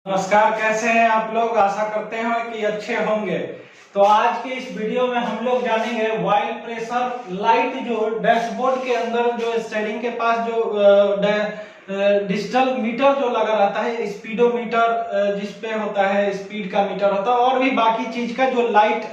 नमस्कार, कैसे हैं आप लोग। आशा करते हैं कि अच्छे होंगे। तो आज के इस वीडियो में हम लोग जानेंगे ऑयल प्रेशर लाइट जो डैशबोर्ड के अंदर जो स्टीयरिंग के पास जो डिजिटल मीटर जो लगा रहता है, स्पीडोमीटर जिसपे होता है, स्पीड का मीटर होता है और भी बाकी चीज का जो लाइट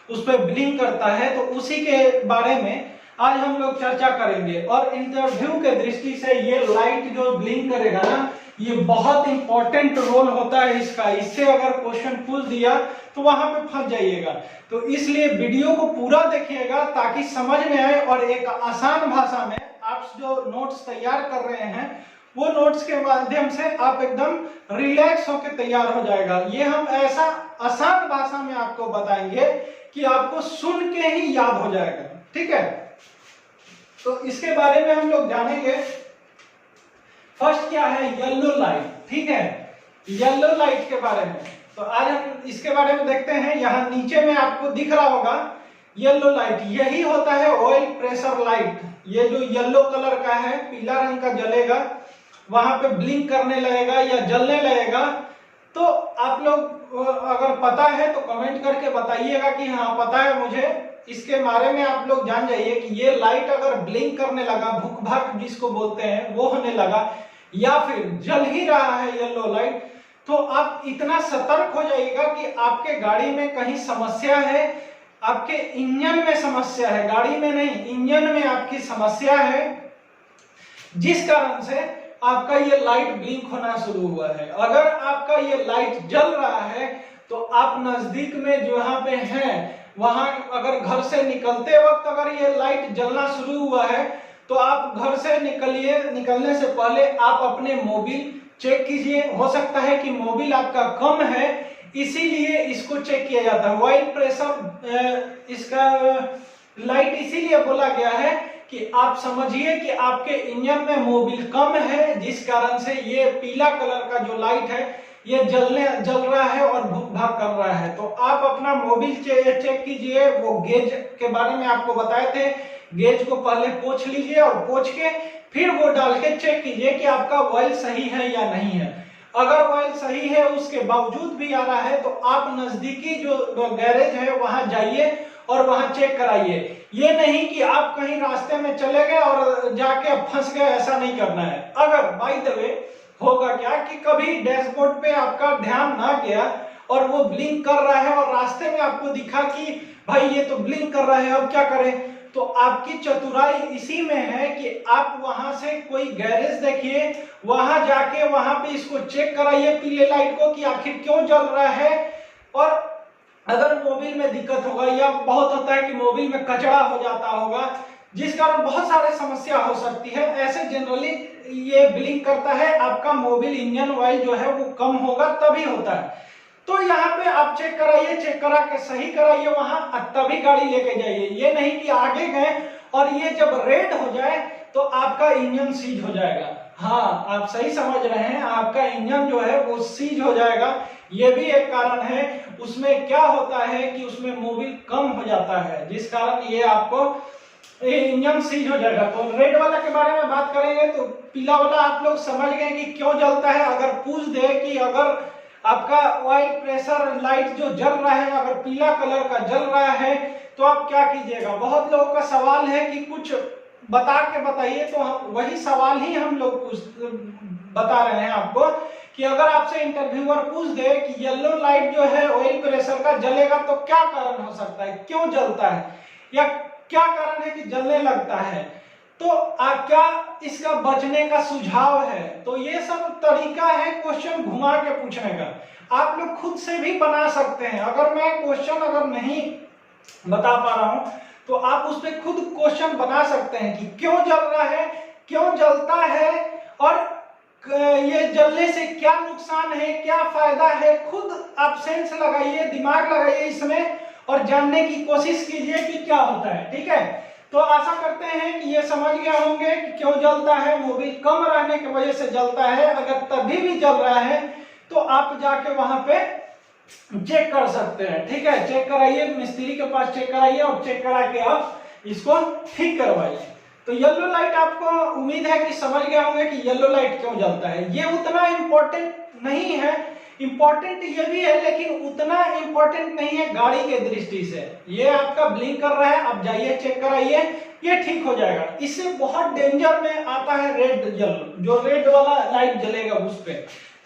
उस पर ब्लिंक करता है, तो उसी के बारे में आज हम लोग चर्चा करेंगे। और इंटरव्यू के दृष्टि से ये लाइट जो ब्लिंक करेगा ना, ये बहुत इंपॉर्टेंट रोल होता है इसका। इससे अगर क्वेश्चन पूछ दिया तो वहां पे फंस जाइएगा। तो इसलिए वीडियो को पूरा देखिएगा ताकि समझ में आए और एक आसान भाषा में आप जो नोट्स तैयार कर रहे हैं वो नोट्स के माध्यम से आप एकदम रिलैक्स होकर तैयार हो जाएगा। ये हम ऐसा आसान भाषा में आपको बताएंगे कि आपको सुन के ही याद हो जाएगा। ठीक है, तो इसके बारे में हम लोग जानेंगे। फर्स्ट क्या है, येलो लाइट। ठीक है, येलो लाइट के बारे में तो आज हम इसके बारे में देखते हैं। यहाँ नीचे में आपको दिख रहा होगा येलो लाइट, यही होता है ऑयल प्रेशर लाइट। ये जो येलो कलर का है, पीला रंग का जलेगा, वहां पे ब्लिंक करने लगेगा या जलने लगेगा। तो आप लोग अगर पता है तो कमेंट करके बताइएगा कि हाँ पता है मुझे। इसके बारे में आप लोग जान जाइए कि ये लाइट अगर ब्लिंक करने लगा, भुक भक जिसको बोलते हैं वो होने लगा, या फिर जल ही रहा है येलो लाइट, तो आप इतना सतर्क हो जाइएगा कि आपके गाड़ी में कहीं समस्या है, आपके इंजन में समस्या है, गाड़ी में नहीं इंजन में आपकी समस्या है, जिस कारण से आपका ये लाइट ब्लिंक होना शुरू हुआ है। अगर आपका ये लाइट जल रहा है तो आप नजदीक में जहां पे हैं वहां अगर घर से निकलते वक्त अगर ये लाइट जलना शुरू हुआ है तो आप घर से निकलने से पहले आप अपने मोबिल चेक कीजिए। हो सकता है कि मोबिल आपका कम है, इसीलिए इसको चेक किया जाता है। ऑयल प्रेशर इसका लाइट इसीलिए बोला गया है कि आप समझिए कि आपके इंजन में मोबिल कम है, जिस कारण से ये पीला कलर का जो लाइट है ये जल रहा है और भुक भाग कर रहा है। तो आप अपना मोबिल चेक कीजिए। वो गेज के बारे में आपको बताए थे, गेज को पहले पोंछ लीजिए और पोंछ के फिर वो डाल के चेक कीजिए कि आपका ऑयल सही है या नहीं है। अगर ऑयल सही है उसके बावजूद भी आ रहा है तो आप नजदीकी जो गैरेज है वहां जाइए और वहां चेक कराइए। ये नहीं कि आप कहीं रास्ते में चले गए और जाके फंस गए, ऐसा नहीं करना है। अगर बाय द वे होगा क्या कि कभी डैशबोर्ड पे आपका ध्यान ना गया और वो ब्लिंक कर रहा है और रास्ते में आपको दिखा कि भाई ये तो ब्लिंक कर रहा है, अब क्या करें, तो आपकी चतुराई इसी में है कि आप वहां से कोई गैरेज देखिए, वहां जाके वहां पे इसको चेक कराइए पीले लाइट को कि आखिर क्यों जल रहा है। और अगर मोबिल में दिक्कत होगा या बहुत होता है कि मोबिल में कचरा हो जाता होगा जिस कारण बहुत सारे समस्या हो सकती है, ऐसे जनरली ये ब्लिंक करता है, आपका मोबिल इंजन ऑयल जो है वो कम होगा तभी होता है। तो यहाँ पे आप चेक कराइए, चेक करा के सही कराइए वहां, तभी गाड़ी लेके जाइए। ये नहीं कि आगे गए और ये जब रेड हो जाए तो आपका इंजन सीज हो जाएगा। हाँ, आप सही समझ रहे हैं, आपका इंजन जो है वो सीज हो जाएगा। ये भी एक कारण है। उसमें क्या होता है कि उसमें मोबिल कम हो जाता है, जिस कारण ये आपको इंजन सीज हो जाएगा। तो रेड वाला के बारे में बात करेंगे तो पीला वाला आप लोग समझ गए कि क्यों जलता है। अगर पूछ दे कि अगर आपका ऑयल प्रेशर लाइट जो जल रहा है अगर पीला कलर का जल रहा है तो आप क्या कीजिएगा। बहुत लोगों का सवाल है कि कुछ बता के बताइए, तो हम वही सवाल ही हम लोग बता रहे हैं आपको कि अगर आपसे इंटरव्यूअर पूछ दे कि येलो लाइट जो है ऑयल प्रेशर का जलेगा तो क्या कारण हो सकता है, क्यों जलता है या क्या कारण है कि जलने लगता है, तो क्या इसका बचने का सुझाव है। तो ये सब तरीका है क्वेश्चन घुमा के पूछने का। आप लोग खुद से भी बना सकते हैं। अगर मैं क्वेश्चन अगर नहीं बता पा रहा हूं तो आप उस पर खुद क्वेश्चन बना सकते हैं कि क्यों जल रहा है, क्यों जलता है और ये जलने से क्या नुकसान है, क्या फायदा है। खुद आप सेंस लगाइए, दिमाग लगाइए इसमें और जानने की कोशिश कीजिए कि क्या होता है। ठीक है, तो आशा करते हैं कि ये समझ गए होंगे कि क्यों जलता है। मोबिल कम रहने की वजह से जलता है। अगर तभी भी जल रहा है तो आप जाके वहां पे चेक कर सकते हैं। ठीक है, चेक कराइए, मिस्त्री के पास चेक कराइए और चेक करा के आप इसको ठीक करवाइए। तो येलो लाइट आपको उम्मीद है कि समझ गए होंगे कि येलो लाइट क्यों जलता है। ये उतना इंपॉर्टेंट नहीं है इंपॉर्टेंट ये भी है, लेकिन उतना इंपॉर्टेंट नहीं है गाड़ी के दृष्टि से। ये आपका ब्लिंक कर रहा है, आप जाइए चेक कराइए, ये ठीक हो जाएगा। इससे बहुत डेंजर में आता है रेड येलो, जो रेड वाला लाइट जलेगा उस पे।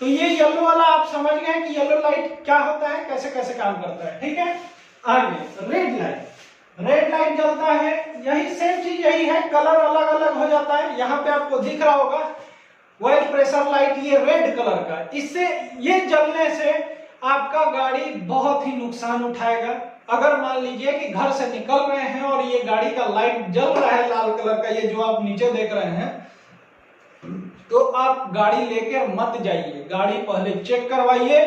तो ये येलो वाला आप समझ गए कि येलो लाइट क्या होता है, कैसे कैसे काम करता है, ठीक है। आगे रेड लाइट, रेड लाइट जलता है, यही सेम चीज यही है, कलर अलग अलग हो जाता है। यहाँ पे आपको दिख रहा होगा ऑयल प्रेशर लाइट, ये रेड कलर का। इससे ये जलने से आपका गाड़ी बहुत ही नुकसान उठाएगा। अगर मान लीजिए कि घर से निकल रहे हैं और ये गाड़ी का लाइट जल रहा है लाल कलर का, ये जो आप नीचे देख रहे हैं, तो आप गाड़ी लेकर मत जाइए, गाड़ी पहले चेक करवाइए।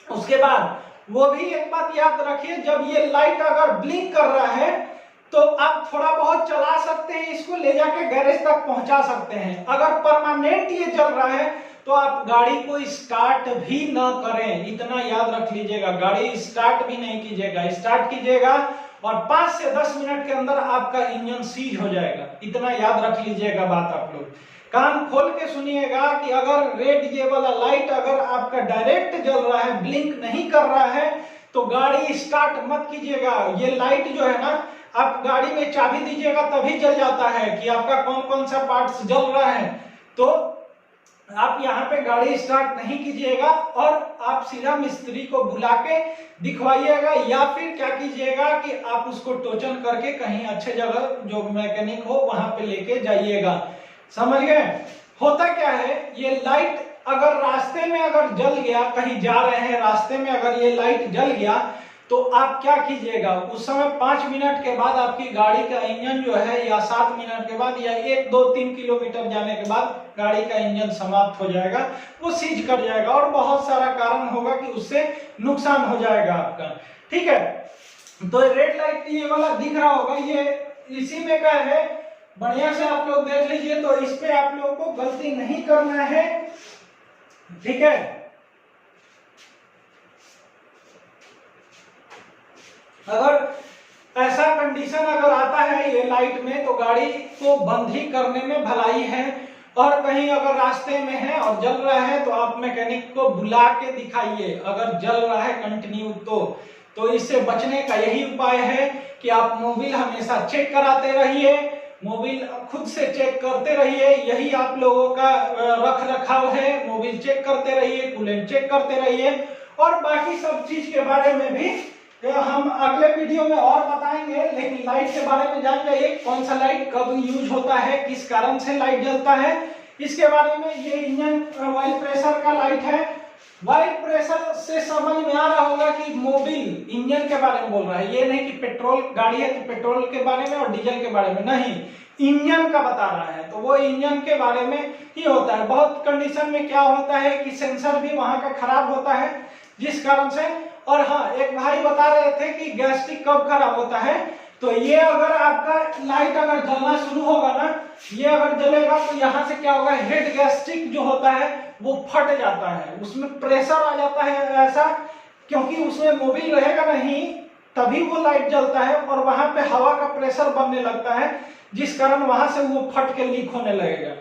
उसके बाद वो भी एक बात याद रखिए, जब ये लाइट अगर ब्लिंक कर रहा है तो आप थोड़ा बहुत चला सकते हैं, इसको ले जाके गैरेज तक पहुंचा सकते हैं। अगर परमानेंट ये चल रहा है तो आप गाड़ी को स्टार्ट भी ना करें, इतना याद रख लीजिएगा। गाड़ी स्टार्ट भी नहीं कीजिएगा, स्टार्ट कीजिएगा और 5 से 10 मिनट के अंदर आपका इंजन सीज हो जाएगा, इतना याद रख लीजिएगा बात। आप लोग कान खोल के सुनिएगा कि अगर रेड ये वाला लाइट अगर आपका डायरेक्ट जल रहा है, ब्लिंक नहीं कर रहा है, तो गाड़ी स्टार्ट मत कीजिएगा। ये लाइट जो है ना, आप गाड़ी में चाबी दीजिएगा तभी जल जाता है कि आपका कौन कौन सा पार्ट्स जल रहा है। तो आप यहाँ पे गाड़ी स्टार्ट नहीं कीजिएगा और आप सीधा मिस्त्री को बुला के दिखवाइएगा, या फिर क्या कीजिएगा कि आप उसको टोचन करके कहीं अच्छे जगह जो मैकेनिक हो वहां पे लेके जाइएगा। समझ गए। होता क्या है, ये लाइट अगर रास्ते में अगर जल गया, कहीं जा रहे हैं रास्ते में अगर ये लाइट जल गया, तो आप क्या कीजिएगा, उस समय 5 मिनट के बाद आपकी गाड़ी का इंजन जो है, या 7 मिनट के बाद, या 1, 2, 3 किलोमीटर जाने के बाद गाड़ी का इंजन समाप्त हो जाएगा, वो सीज कर जाएगा और बहुत सारा कारण होगा कि उससे नुकसान हो जाएगा आपका, ठीक है। तो रेड लाइट ये वाला दिख रहा होगा, ये इसी में का है, बढ़िया से आप लोग देख लीजिए। तो इस पे आप लोगों को गलती नहीं करना है, ठीक है। अगर ऐसा कंडीशन अगर आता है ये लाइट में, तो गाड़ी को बंद ही करने में भलाई है। और कहीं अगर रास्ते में है और जल रहा है तो आप मैकेनिक को बुला के दिखाइए, अगर जल रहा है कंटिन्यू तो इससे बचने का यही उपाय है कि आप मोबिल हमेशा चेक कराते रहिए, मोबिल खुद से चेक करते रहिए, यही आप लोगों का रख रखाव है। मोबिल चेक करते रहिए, कूलेंट चेक करते रहिए, और बाकी सब चीज के बारे में भी हम अगले वीडियो में और बताएंगे। लेकिन लाइट के बारे में जान जाइए, कौन सा लाइट कब यूज होता है, किस कारण से लाइट जलता है, इसके बारे में। ये इंजन ऑयल प्रेशर का लाइट है। ऑयल प्रेशर से समझ में आ रहा होगा कि मोबिल इंजन के बारे में बोल रहा है, ये नहीं कि पेट्रोल गाड़ी है तो पेट्रोल के बारे में और डीजल के बारे में नहीं, इंजन का बता रहा है। तो वो इंजन के बारे में ही होता है। बहुत कंडीशन में क्या होता है कि सेंसर भी वहां का खराब होता है, जिस कारण से। और हाँ, एक भाई बता रहे थे कि गैस्ट्रिक कब खराब होता है, तो ये अगर आपका लाइट अगर जलना शुरू होगा ना, ये अगर जलेगा तो यहाँ से क्या होगा, हेड गैस्ट्रिक जो होता है वो फट जाता है, उसमें प्रेशर आ जाता है ऐसा, क्योंकि उसमें मोबिल रहेगा नहीं तभी वो लाइट जलता है, और वहां पे हवा का प्रेशर बनने लगता है, जिस कारण वहां से वो फट के लीक होने लगेगा।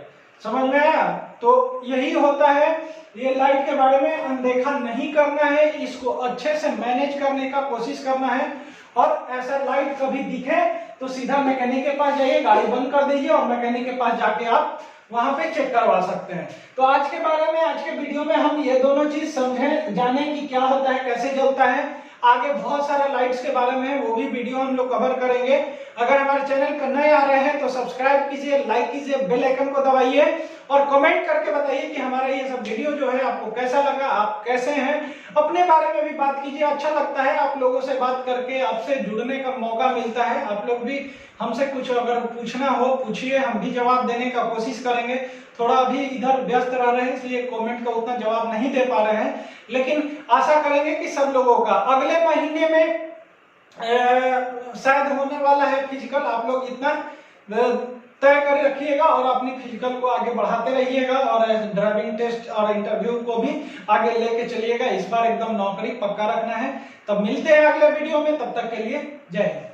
समझ में आया। तो यही होता है। ये लाइट के बारे में अनदेखा नहीं करना है, इसको अच्छे से मैनेज करने का कोशिश करना है। और ऐसा लाइट कभी दिखे तो सीधा मैकेनिक के पास जाइए, गाड़ी बंद कर दीजिए और मैकेनिक के पास जाके आप वहां पे चेक करवा सकते हैं। तो आज के बारे में, आज के वीडियो में हम ये दोनों चीज समझे, जाने कि क्या होता है, कैसे जलता है। आगे बहुत सारा लाइट्स के बारे में वो भी वीडियो हम लोग कवर करेंगे। अगर हमारे चैनल पर नए आ रहे हैं तो सब्सक्राइब कीजिए, लाइक कीजिए, बेल आइकन को दबाइए और कमेंट करके बताइए कि हमारा ये सब वीडियो जो है आपको कैसा लगा, आप कैसे हैं। अपने बारे में भी बात कीजिए, अच्छा लगता है आप लोगों से बात करके, आपसे जुड़ने का मौका मिलता है। आप लोग भी हमसे कुछ अगर पूछना हो पूछिए, हम भी जवाब देने का कोशिश करेंगे। थोड़ा अभी इधर व्यस्त रह रहे हैं इसलिए कमेंट का उतना जवाब नहीं दे पा रहे हैं, लेकिन आशा करेंगे कि सब लोगों का अगले महीने में शायद होने वाला है फिजिकल। आप लोग इतना तय कर रखिएगा और अपनी फिजिकल को आगे बढ़ाते रहिएगा, और ड्राइविंग टेस्ट और इंटरव्यू को भी आगे लेके चलिएगा। इस बार एकदम नौकरी पक्का रखना है। तब मिलते हैं अगले वीडियो में, तब तक के लिए जय हिंद।